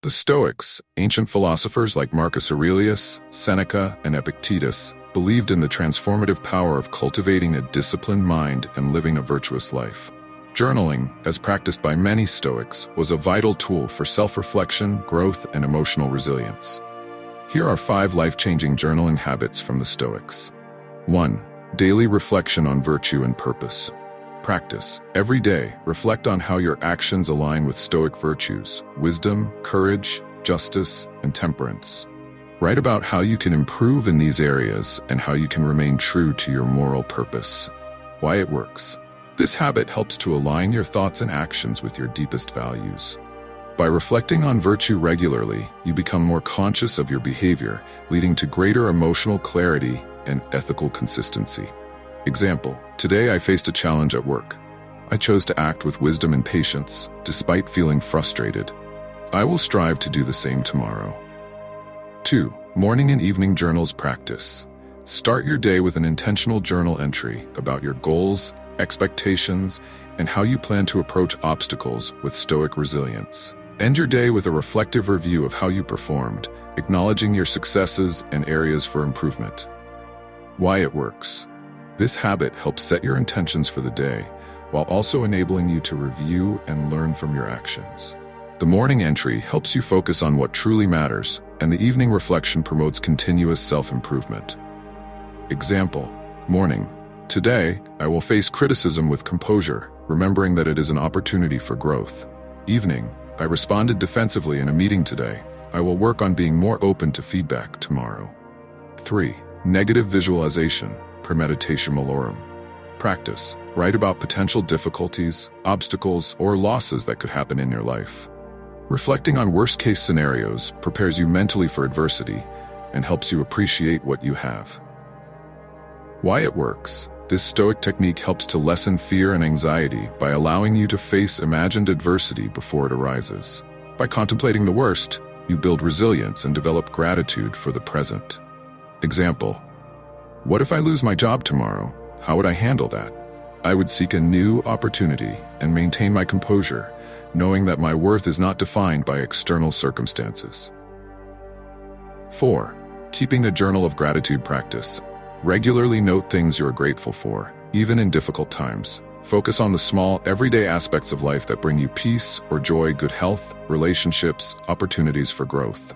The Stoics, ancient philosophers like Marcus Aurelius, Seneca, and Epictetus, believed in the transformative power of cultivating a disciplined mind and living a virtuous life. Journaling, as practiced by many Stoics, was a vital tool for self-reflection, growth, and emotional resilience. Here are 5 life-changing journaling habits from the Stoics. 1. Daily reflection on virtue and purpose. Practice. Every day, reflect on how your actions align with Stoic virtues: wisdom, courage, justice, and temperance. Write about how you can improve in these areas and how you can remain true to your moral purpose. Why it works. This habit helps to align your thoughts and actions with your deepest values. By reflecting on virtue regularly, you become more conscious of your behavior, leading to greater emotional clarity and ethical consistency. Example: today I faced a challenge at work. I chose to act with wisdom and patience, despite feeling frustrated. I will strive to do the same tomorrow. 2. Morning and evening journals practice. Start your day with an intentional journal entry about your goals, expectations, and how you plan to approach obstacles with Stoic resilience. End your day with a reflective review of how you performed, acknowledging your successes and areas for improvement. Why it works. This habit helps set your intentions for the day, while also enabling you to review and learn from your actions. The morning entry helps you focus on what truly matters, and the evening reflection promotes continuous self-improvement. Example: morning. Today, I will face criticism with composure, remembering that it is an opportunity for growth. Evening. I responded defensively in a meeting today. I will work on being more open to feedback tomorrow. 3. Negative visualization, premeditation malorum. Practice. Write about potential difficulties, obstacles, or losses that could happen in your life. Reflecting on worst-case scenarios prepares you mentally for adversity and helps you appreciate what you have. Why it works. This Stoic technique helps to lessen fear and anxiety by allowing you to face imagined adversity before it arises. By contemplating the worst, you build resilience and develop gratitude for the present. Example: what if I lose my job tomorrow? How would I handle that? I would seek a new opportunity and maintain my composure, knowing that my worth is not defined by external circumstances. 4. Keeping a journal of gratitude practice. Regularly note things you are grateful for, even in difficult times. Focus on the small, everyday aspects of life that bring you peace or joy, good health, relationships, opportunities for growth.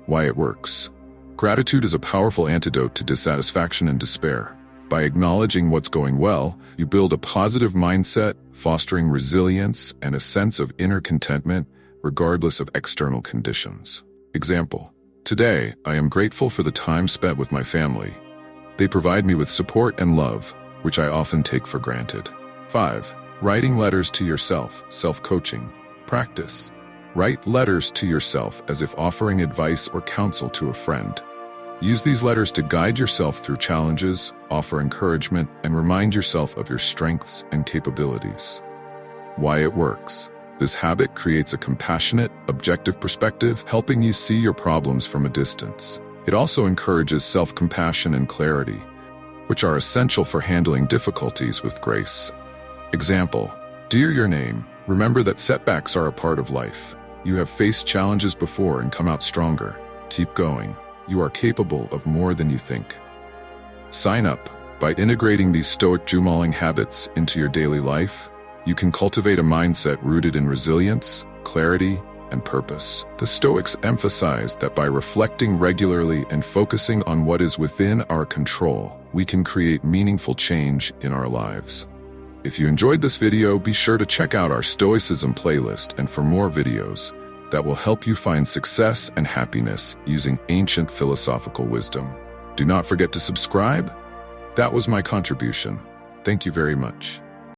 Why it works. Gratitude is a powerful antidote to dissatisfaction and despair. By acknowledging what's going well, you build a positive mindset, fostering resilience and a sense of inner contentment, regardless of external conditions. Example: today, I am grateful for the time spent with my family. They provide me with support and love, which I often take for granted. 5. Writing letters to yourself, self-coaching. Practice. Write letters to yourself as if offering advice or counsel to a friend. Use these letters to guide yourself through challenges, offer encouragement, and remind yourself of your strengths and capabilities. Why it works. This habit creates a compassionate, objective perspective, helping you see your problems from a distance. It also encourages self-compassion and clarity, which are essential for handling difficulties with grace. Example: dear your name, remember that setbacks are a part of life. You have faced challenges before and come out stronger. Keep going. You are capable of more than you think. Sign up. By integrating these Stoic journaling habits into your daily life, you can cultivate a mindset rooted in resilience, clarity, and purpose. The Stoics emphasize that by reflecting regularly and focusing on what is within our control, we can create meaningful change in our lives. If you enjoyed this video, be sure to check out our Stoicism playlist and for more videos that will help you find success and happiness using ancient philosophical wisdom. Do not forget to subscribe. That was my contribution. Thank you very much.